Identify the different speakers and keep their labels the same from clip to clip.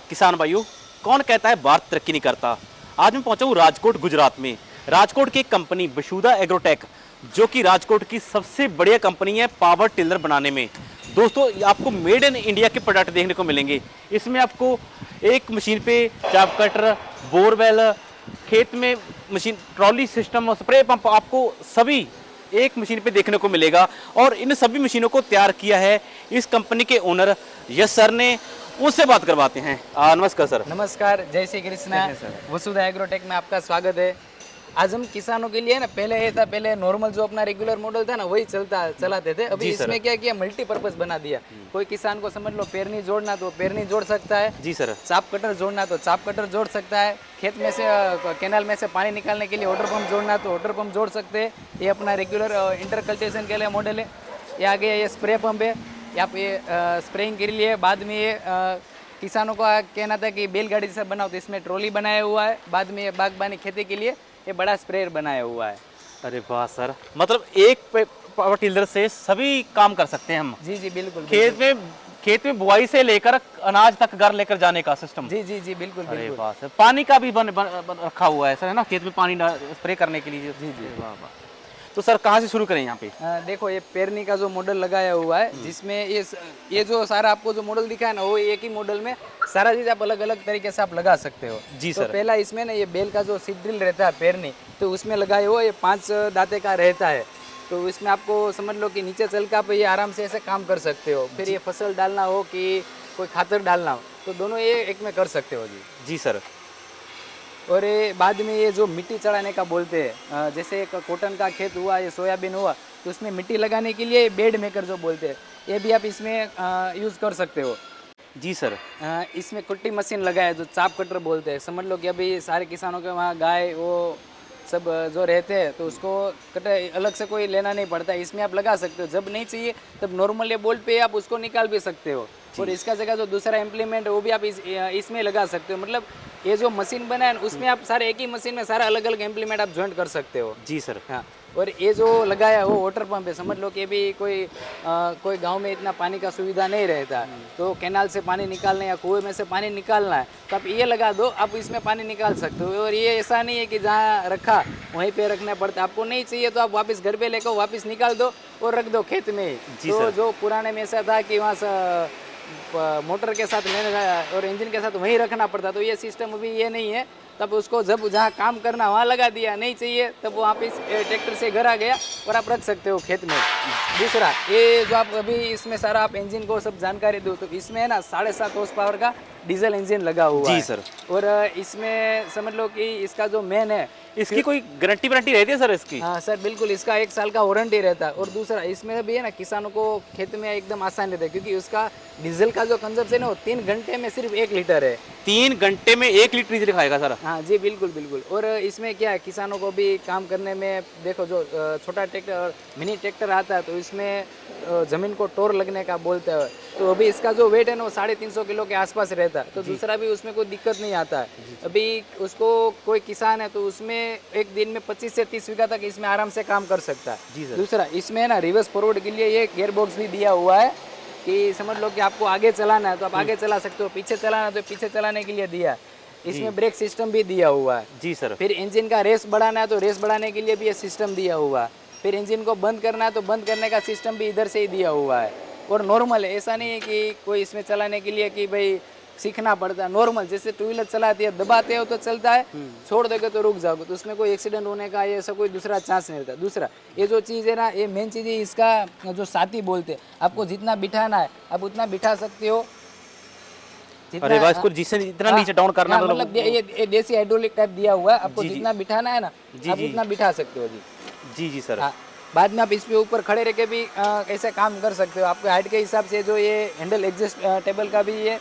Speaker 1: किसान भाइयों, कौन कहता है भारत तरक्की नहीं करता। आज मैं पहुंचा हूँ राजकोट गुजरात में। राजकोट की एक कंपनी बशूदा एग्रोटेक, जो कि राजकोट की सबसे बढ़िया कंपनी है पावर टिलर बनाने में। दोस्तों, आपको मेड इन इंडिया के प्रोडक्ट देखने को मिलेंगे। इसमें आपको एक मशीन पे चाप कटर, बोरवेल, खेत में मशीन, ट्रॉली सिस्टम और स्प्रे पंप, आपको सभी एक मशीन पे देखने को मिलेगा। और इन सभी मशीनों को तैयार किया है इस कंपनी के ओनर यश सर ने। उससे बात करवाते हैं। नमस्कार सर।
Speaker 2: नमस्कार, जय श्री कृष्णा। वसुधा एग्रोटेक में आपका स्वागत है। आज हम किसानों के लिए ना, पहले ये था, पहले नॉर्मल जो अपना रेगुलर मॉडल था ना वही चलाते थे। अभी इसमें क्या किया, मल्टीपर्पज बना दिया। कोई किसान को समझ लो पेरनी जोड़ना तो पेरनी जोड़ सकता है
Speaker 1: जी सर।
Speaker 2: चाप कटर जोड़ना तो चाप कटर जोड़ सकता है। खेत में से कैनाल में से पानी निकालने के लिए वाटर पंप जोड़ना तो वाटर पंप जोड़ सकते हैं। ये अपना रेगुलर इंटर कल्टिवेशन के लिए मॉडल है। ये आगे ये स्प्रे पंप है, यहाँ पे स्प्रेइंग के लिए। बाद में ये किसानों का कहना था कि बैलगाड़ी से बनाओ, तो इसमें ट्रॉली बनाया हुआ है। बाद में ये बागबानी खेती के लिए ये बड़ा स्प्रेयर बनाया हुआ है।
Speaker 1: अरे वाह सर, मतलब एक पावर टिलर से सभी काम कर सकते हैं हम।
Speaker 2: जी जी बिल्कुल।
Speaker 1: खेत में बुआई से लेकर अनाज तक घर लेकर जाने का सिस्टम।
Speaker 2: जी जी जी बिल्कुल
Speaker 1: अरे
Speaker 2: बिल्कुल।
Speaker 1: वाह सर, पानी का भी बन रखा हुआ है सर, है ना, खेत में पानी स्प्रे करने के लिए।
Speaker 2: जी जी।
Speaker 1: वाह वाह। तो सर कहाँ से शुरू करें यहाँ पे?
Speaker 2: देखो, ये पेरनी का जो मॉडल लगाया हुआ है, जिसमें ये जो सारा आपको जो मॉडल दिखा है ना, वो एक ही मॉडल में सारा चीज आप अलग अलग तरीके से आप लगा सकते हो।
Speaker 1: जी
Speaker 2: तो
Speaker 1: सर।
Speaker 2: पहला इसमें ना ये बेल का जो सीड ड्रिल रहता है पेरनी, तो उसमें लगाए हुआ ये 5 दाते का रहता है। तो इसमें आपको समझ लो कि नीचे चल के आप ये आराम से ऐसे काम कर सकते हो। फिर ये फसल डालना हो कि कोई खातर डालना हो, तो दोनों ये एक में कर सकते हो जी।
Speaker 1: जी सर।
Speaker 2: और ये बाद में ये जो मिट्टी चढ़ाने का बोलते हैं, जैसे एक कॉटन का खेत हुआ, ये सोयाबीन हुआ, तो उसमें मिट्टी लगाने के लिए बेड मेकर जो बोलते हैं, ये भी आप इसमें यूज़ कर सकते हो।
Speaker 1: जी सर।
Speaker 2: इसमें कुट्टी मशीन लगा है जो चाप कटर बोलते हैं। समझ लो कि अभी सारे किसानों के वहाँ गाय वो सब जो रहते हैं, तो उसको कटर अलग से कोई लेना नहीं पड़ता है। इसमें आप लगा सकते हो। जब नहीं चाहिए तब नॉर्मल ये बोल्ट पे आप उसको निकाल भी सकते हो। और इसका जगह जो दूसरा इम्प्लीमेंट है वो भी आप इसमें लगा सकते हो। मतलब ये जो मशीन बना है उसमें आप सारे एक ही मशीन में सारा अलग अलग इम्प्लीमेंट आप ज्वाइंट कर सकते हो।
Speaker 1: जी सर।
Speaker 2: हाँ, और ये जो लगाया है वो वाटर पंप है। समझ लो कि अभी कोई गांव में इतना पानी का सुविधा नहीं रहता, तो कैनाल से पानी निकालना या कुएं में से पानी निकालना है, तो आप ये लगा दो, आप इसमें पानी निकाल सकते हो। और ये ऐसा नहीं है कि जहाँ रखा वहीं पे रखना पड़ता है। आपको नहीं चाहिए तो आप वापस घर पे लेकर वापस निकाल दो और रख दो खेत में। तो जो पुराने में ऐसा था कि वहाँ से मोटर के साथ लेने और इंजन के साथ वहीं रखना पड़ता, तो ये सिस्टम अभी ये नहीं है। तब उसको जब जहाँ काम करना वहाँ लगा दिया, नहीं चाहिए तब वो वापस ट्रैक्टर से घर आ गया और आप रख सकते हो खेत में। दूसरा, ये जो आप अभी इसमें सारा आप इंजन को सब जानकारी दो, तो इसमें है ना 7.5 हॉर्स पावर का डीजल इंजन लगा हुआ है।
Speaker 1: जी सर।
Speaker 2: और इसमें समझ लो कि इसका जो मेन है,
Speaker 1: इसकी कोई गारंटी वारंटी रहती है सर इसकी?
Speaker 2: हाँ सर बिल्कुल, इसका 1 साल का वारंटी रहता है। और दूसरा, इसमें भी है ना किसानों को खेत में एकदम आसान रहता है, क्योंकि उसका डीजल का जो कंजप्शन है वो 3 घंटे में सिर्फ 1 लीटर है।
Speaker 1: 3 घंटे में 1 लीटर डीजल खाएगा सर?
Speaker 2: हाँ जी बिल्कुल बिल्कुल। और इसमें क्या है, किसानों को भी काम करने में, देखो जो छोटा ट्रैक्टर और मिनी ट्रैक्टर आता है, तो इसमें ज़मीन को टोर लगने का बोलते हैं, तो अभी इसका जो वेट है ना वो 350 किलो के आसपास रहता है। तो दूसरा भी उसमें कोई दिक्कत नहीं आता है। अभी उसको कोई किसान है तो उसमें एक दिन में 25 से 30 बीघा तक इसमें आराम से काम कर सकता है।
Speaker 1: जी सर।
Speaker 2: दूसरा, इसमें है ना रिवर्स फॉरवर्ड के लिए ये गियर बॉक्स भी दिया हुआ है, कि समझ लो कि आपको आगे चलाना है तो आप आगे चला सकते हो, पीछे चलाना है तो पीछे चलाने के लिए दिया है। इसमें ब्रेक सिस्टम भी दिया हुआ है।
Speaker 1: जी सर।
Speaker 2: फिर इंजन का रेस बढ़ाना है तो रेस बढ़ाने के लिए भी ये सिस्टम दिया हुआ है। फिर इंजन को बंद करना है तो बंद करने का सिस्टम भी इधर से ही दिया हुआ है। और नॉर्मल है, ऐसा नहीं है कि कोई इसमें चलाने के लिए कि भाई सीखना पड़ता है। नॉर्मल जैसे 2 व्हीलर चलाती है, दबाते हो तो चलता है, छोड़ दोगे तो रुक जाओगे, तो उसमें कोई एक्सीडेंट होने का ये ऐसा कोई दूसरा चांस नहीं रहता। दूसरा, ये जो चीज़ है ना, ये मेन चीज़ है इसका जो साथी बोलते हैं, आपको जितना बिठाना है आप उतना बिठा सकते हो।
Speaker 1: अरे वाह, इसको जितना नीचे डाउन करना है,
Speaker 2: मतलब ये देसी हाइड्रोलिक टाइप दिया हुआ है। आपको जितना बिठाना है ना आप उतना बिठा सकते हो जी।
Speaker 1: जी जी सर।
Speaker 2: हाँ, बाद में आप इस पे ऊपर खड़े रह के भी ऐसे काम कर सकते हो। आपके हाइट के हिसाब से जो ये हैंडल एडजस्ट टेबल का भी ये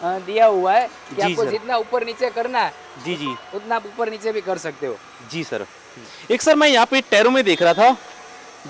Speaker 2: दिया हुआ है कि आपको जितना ऊपर नीचे करना है
Speaker 1: जी जी
Speaker 2: उतना आप ऊपर नीचे भी कर सकते हो।
Speaker 1: जी सर। एक सर मैं यहाँ पे टैरों में देख रहा था,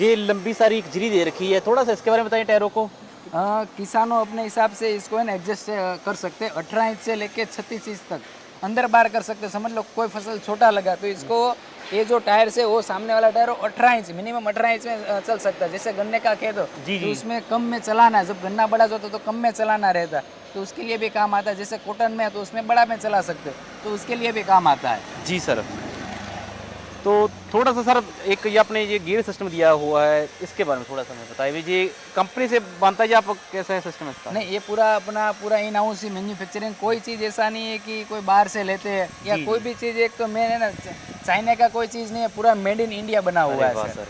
Speaker 1: ये लंबी सारी एक झिरी दे रखी है, थोड़ा सा इसके बारे में बताइए टैरों को।
Speaker 2: किसानों अपने हिसाब से इसको है ना एडजस्ट कर सकते हैं। 18 इंच से लेके 36 इंच तक अंदर बाहर कर सकते हैं। समझ लो कोई फसल छोटा लगा तो इसको ये जो टायर है वो सामने वाला टायर 18 इंच मिनिमम 18 इंच में चल सकता है। जैसे गन्ने का खेत हो
Speaker 1: जी,
Speaker 2: तो
Speaker 1: जी।
Speaker 2: उसमें कम में चलाना है, जब गन्ना बड़ा होता तो कम में चलाना रहता है, तो उसके लिए भी काम आता है। जैसे कॉटन में है तो उसमें बड़ा में चला सकते हो, तो उसके लिए भी काम आता है।
Speaker 1: जी सर। तो थोड़ा सा सर एक ये आपने ये गियर सिस्टम दिया हुआ है, इसके बारे में थोड़ा सा हमें बताइए। ये कंपनी से बनता है या आप कैसा है सिस्टम इसका?
Speaker 2: नहीं, ये पूरा अपना पूरा इन हाउस ही मैन्युफैक्चरिंग, कोई चीज़ ऐसा नहीं है कि कोई बाहर से लेते हैं या
Speaker 1: जी,
Speaker 2: कोई
Speaker 1: जी।
Speaker 2: भी चीज़। एक तो मेन है ना, चाइना का कोई चीज़ नहीं है, पूरा मेड इन इंडिया बना हुआ
Speaker 1: अरे
Speaker 2: है
Speaker 1: वाह
Speaker 2: सर।
Speaker 1: सर।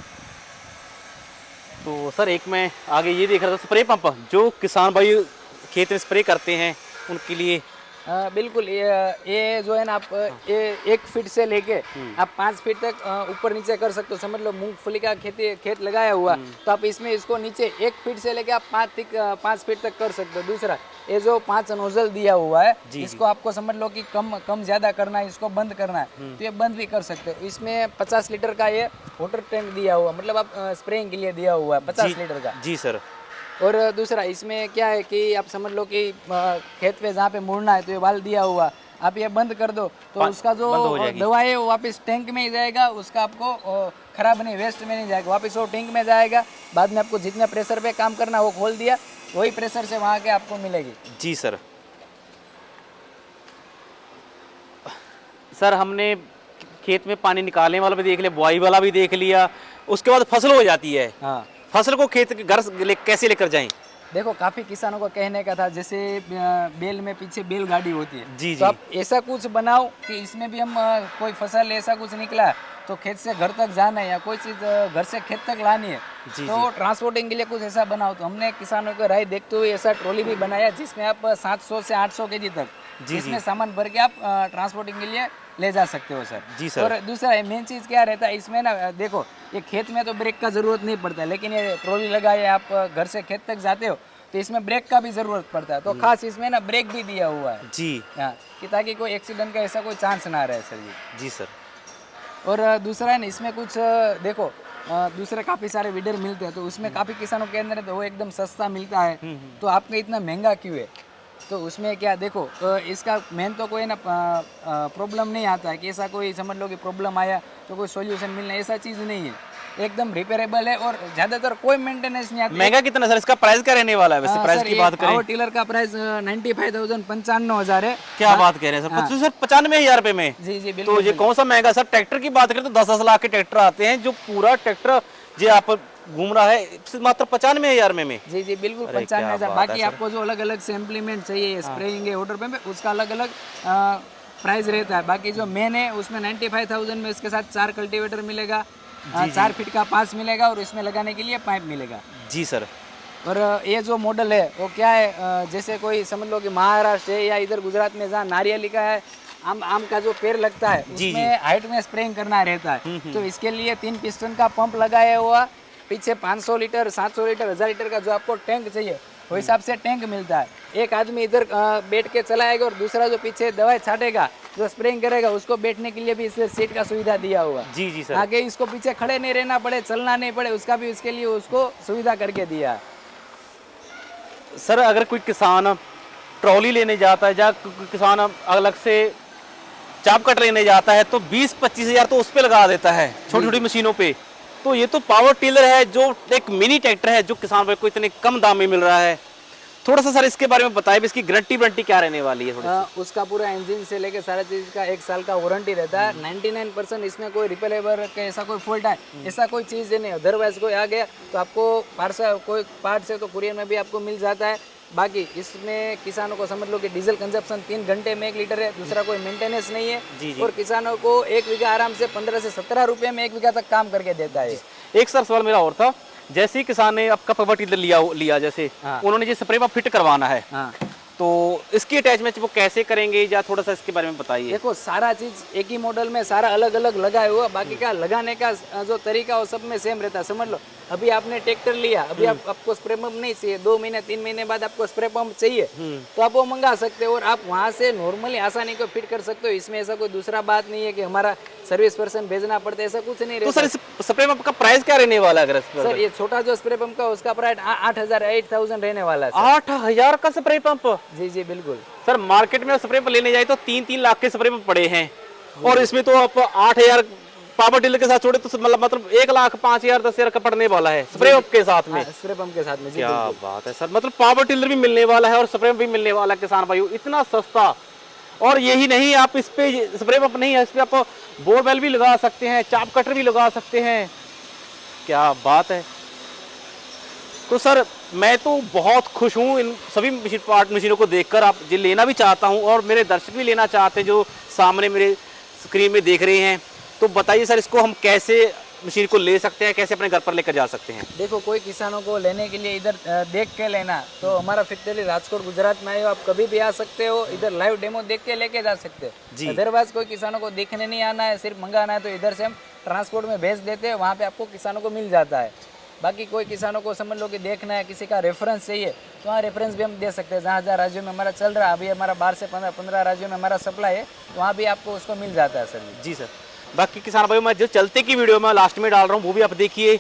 Speaker 1: तो सर एक मैं आगे ये देख रहा था, स्प्रे पंप जो किसान भाई खेत में स्प्रे करते हैं उनके लिए।
Speaker 2: बिल्कुल, ये जो है ना, आप ये 1 फीट से लेके आप 5 फीट तक ऊपर नीचे कर सकते हो। समझ लो मूंगफली का खेत लगाया हुआ, तो आप इसमें इसको नीचे 1 फीट से लेके आप 5 फीट तक कर सकते हो। दूसरा, ये जो 5 नोजल दिया हुआ है,
Speaker 1: जी,
Speaker 2: इसको आपको समझ लो कि कम ज्यादा करना है, इसको बंद करना है, तो ये बंद भी कर सकते हो। इसमें 50 लीटर का ये वाटर टैंक दिया हुआ, मतलब आप स्प्रेइंग के लिए दिया हुआ है 50 लीटर का।
Speaker 1: जी सर।
Speaker 2: और दूसरा, इसमें क्या है कि आप समझ लो कि खेत पे जहाँ पे मुड़ना है तो ये वाल दिया हुआ, आप ये बंद कर दो तो उसका जो
Speaker 1: बंद हो जाएगी।
Speaker 2: दवा है वो वापस टैंक में ही जाएगा, उसका आपको खराब नहीं, वेस्ट में नहीं जाएगा, वापस वो टैंक में जाएगा। बाद में आपको जितने प्रेशर पे काम करना है वो खोल दिया, वही प्रेशर से वहाँ के आपको मिलेगी।
Speaker 1: जी सर। सर हमने खेत में पानी निकालने वाला भी देख लिया, बुआई वाला भी देख लिया, उसके बाद फसल हो जाती है।
Speaker 2: हाँ,
Speaker 1: फसल को खेत के घर कैसे लेकर जाएं?
Speaker 2: देखो काफ़ी किसानों को कहने का था, जैसे बेल में पीछे बैलगाड़ी होती है,
Speaker 1: जी,
Speaker 2: तो
Speaker 1: जी।
Speaker 2: आप ऐसा कुछ बनाओ कि इसमें भी हम कोई फसल ऐसा कुछ निकला तो खेत से घर तक जाना है या कोई चीज़ घर से खेत तक लानी है,
Speaker 1: जी,
Speaker 2: तो ट्रांसपोर्टिंग के लिए कुछ ऐसा बनाओ। तो हमने किसानों को राय देखते हुए ऐसा ट्रॉली भी बनाया जिसमें आप 700 से 800 केजी तक
Speaker 1: जी,
Speaker 2: इसमें
Speaker 1: जी।
Speaker 2: सामान भर के आप ट्रांसपोर्टिंग के लिए ले जा सकते हो सर।
Speaker 1: जी सर।
Speaker 2: और दूसरा मेन चीज़ क्या रहता है इसमें ना, देखो ये खेत में तो ब्रेक का ज़रूरत नहीं पड़ता, लेकिन ये ट्रॉली लगाए आप घर से खेत तक जाते हो तो इसमें ब्रेक का भी ज़रूरत पड़ता है, तो खास इसमें ना ब्रेक भी दिया हुआ है।
Speaker 1: जी।
Speaker 2: हाँ, कि ताकि कोई एक्सीडेंट का ऐसा कोई चांस ना रहे सर ये।
Speaker 1: जी सर।
Speaker 2: और दूसरा है ना, इसमें कुछ देखो दूसरे काफ़ी सारे वीडर मिलते हैं, तो उसमें काफ़ी किसानों के अंदर है तो वो एकदम सस्ता मिलता है, तो आपका इतना महंगा क्यों है? तो उसमें क्या देखो, इसका मेन तो कोई ना प्रॉब्लम नहीं आता है कि ऐसा कोई समझ लो कि प्रॉब्लम आया तो कोई सॉल्यूशन मिलना, ऐसा चीज़ नहीं है, एकदम रिपेयरेबल है और ज़्यादातर कोई मेंटेनेंस नहीं आता।
Speaker 1: महंगा कितना सर? इसका प्राइस क्या रहने वाला है वैसे? प्राइस
Speaker 2: सर,
Speaker 1: की
Speaker 2: ये
Speaker 1: बात करें,
Speaker 2: पावर टिलर का प्राइस 95,000 95,000 है।
Speaker 1: क्या बात कह रहे हैं सर?
Speaker 2: हाँ।
Speaker 1: 95,000 रुपए में?
Speaker 2: जी जी
Speaker 1: तो
Speaker 2: बिल्कुल।
Speaker 1: ये कौन सा महंगा सर? ट्रैक्टर की बात करें तो 10-10 लाख के ट्रैक्टर आते हैं, जो पूरा ट्रैक्टर जो आप घूम रहा है मात्र 95,000 में।
Speaker 2: जी जी बिल्कुल,
Speaker 1: अरे, क्या
Speaker 2: 95,000।
Speaker 1: बात है
Speaker 2: बाकी
Speaker 1: सर।
Speaker 2: आपको जो अलग अलग से इम्प्लीमेंट चाहिए, स्प्रेइंग है, वाटर पंप है, उसका अलग अलग प्राइस रहता है। बाकी जो मेन है उसमें 95,000 में इसके साथ 4 कल्टीवेटर मिलेगा, 4 फीट का पास मिलेगा और इसमें लगाने के लिए पाइप मिलेगा।
Speaker 1: जी सर।
Speaker 2: और ये जो मॉडल है वो क्या है, जैसे कोई समझ लो कि महाराष्ट्र है या इधर गुजरात में जहाँ नारियली का है, आम का जो पेड़ लगता है
Speaker 1: जी,
Speaker 2: उसमें हाइट में स्प्रेइंग करना रहता है, तो इसके लिए 3 पिस्टन का पंप लगाया हुआ, पीछे 500 लीटर 700 लीटर 1000 लीटर का जो आपको टैंक चाहिए वो हिसाब से टैंक मिलता है। एक आदमी इधर बैठ के चलाएगा और दूसरा जो पीछे दवाई छाटेगा, जो स्प्रेइंग करेगा, उसको बैठने के लिए भी इससे सीट का सुविधा दिया हुआ है।
Speaker 1: जी, जी सर।
Speaker 2: आगे इसको पीछे खड़े नहीं रहना पड़े, चलना नहीं पड़े, उसका भी उसके लिए उसको सुविधा करके दिया है।
Speaker 1: सर अगर कोई किसान ट्रॉली लेने जाता है या किसान अलग से चाप कट लेने जाता है तो 20-25 हज़ार तो उस पे लगा देता है छोटी छोटी मशीनों पे। तो ये तो पावर टिलर है जो एक मिनी ट्रैक्टर है जो किसान भाई को इतने कम दाम में मिल रहा है। थोड़ा सा सर इसके बारे में बताइए, इसकी गारंटी क्या रहने वाली है? थोड़ी सी।
Speaker 2: उसका पूरा इंजन से लेके सारा चीज़ का 1 साल का वारंटी रहता है। 99% इसमें कोई रिपेयरेबल का ऐसा कोई फॉल्ट है ऐसा कोई चीज़ नहीं, अदरवाइज कोई आ गया तो आपको पार्सल कोई पार्ट से तो कुरियर में भी आपको मिल जाता है। बाकी इसमें किसानों को समझ लो कि डीजल कंजप्शन 3 घंटे में 1 लीटर है, दूसरा कोई मेंटेनेंस नहीं है।
Speaker 1: जी, जी।
Speaker 2: और किसानों को 1 बीघा आराम से 15 से 17 रुपये में 1 बीघा तक काम करके देता है।
Speaker 1: एक सर सवाल मेरा और था, जैसे ही किसान ने आपका पावर टिलर लिया जैसे
Speaker 2: हाँ।
Speaker 1: उन्होंने ये स्प्रे पंप फिट करवाना है,
Speaker 2: हाँ,
Speaker 1: तो इसकी अटैचमेंट वो कैसे करेंगे या थोड़ा सा इसके बारे में बताइए।
Speaker 2: देखो सारा चीज एक ही मॉडल में सारा अलग अलग लगाया हुआ, बाकी का लगाने का जो तरीका वो सब में सेम रहता है। समझ लो अभी आपने ट्रैक्टर लिया, अभी आपको स्प्रे पंप नहीं चाहिए, 2 महीने 3 महीने बाद आपको स्प्रे पंप चाहिए तो आप वो मंगा सकते हो और आप वहाँ से नॉर्मली आसानी को फिट कर सकते हो। इसमें ऐसा कोई दूसरा बात नहीं है कि हमारा सर्विस पर्सन भेजना पड़ता है, ऐसा कुछ नहीं
Speaker 1: तो
Speaker 2: रहता।
Speaker 1: सर इस स्प्रे पंप का प्राइस क्या रहने वाला है? अगर
Speaker 2: सर ये छोटा जो स्प्रे पंप का उसका प्राइस 8,000 रहने वाला है सर।
Speaker 1: 8,000 का स्प्रे पंप?
Speaker 2: जी जी बिल्कुल।
Speaker 1: सर मार्केट में स्प्रे पंप लेने जाए तो 3-3 लाख के स्प्रे पंप पड़े हैं और इसमें तो आप 8,000 पावर टिलर के साथ छोड़े तो मतलब 1,05,000 10,000 का पड़ने वाला है स्प्रे पंप के साथ में।
Speaker 2: स्प्रे पंप के साथ में जी।
Speaker 1: क्या बात है सर, मतलब पावर टिलर भी मिलने वाला है और स्प्रे पंप भी मिलने वाला है किसान भाइयों, इतना सस्ता। और यही नहीं, आप इस पे स्प्रे पंप नहीं है, इस पे आप बोरवेल भी लगा सकते हैं, चाप कटर भी लगा सकते हैं। क्या बात है। तो सर मैं तो बहुत खुश हूँ इन सभी मशीनों को देखकर। आप जी लेना भी चाहता हूँ और मेरे दर्शक भी लेना चाहते हैं जो सामने मेरे स्क्रीन में देख रहे हैं। तो बताइए सर, इसको हम कैसे मशीन को ले सकते हैं, कैसे अपने घर पर लेकर जा सकते हैं?
Speaker 2: देखो, कोई किसानों को लेने के लिए इधर देख के लेना तो हमारा फैक्ट्री राजकोट गुजरात में आए हो, आप कभी भी आ सकते हो, इधर लाइव डेमो देख के लेके जा सकते
Speaker 1: जी।
Speaker 2: हो। अदरवाइज कोई किसानों को देखने नहीं आना है, सिर्फ मंगाना है, तो इधर से हम ट्रांसपोर्ट में भेज देते हैं, वहाँ पे आपको किसानों को मिल जाता है। बाकी कोई किसानों को समझ लो कि देखना है, किसी का रेफरेंस चाहिए तो वहाँ रेफरेंस भी हम दे सकते हैं। जहाँ जहाँ राज्यों में हमारा चल रहा है, अभी हमारा 12 से 15 राज्यों में हमारा सप्लाई है, तो वहाँ भी आपको उसको मिल जाता है सर।
Speaker 1: जी सर। बाकी किसान भाई, मैं जो चलते की वीडियो में लास्ट में डाल रहा हूँ वो भी आप देखिए।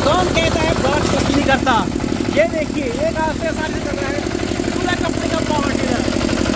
Speaker 2: कौन कहता है बात कुछ नहीं करता? ये देखिए, एक हाथ से आसानी चल रहा है, पूरा कंपनी का पावर टिलर।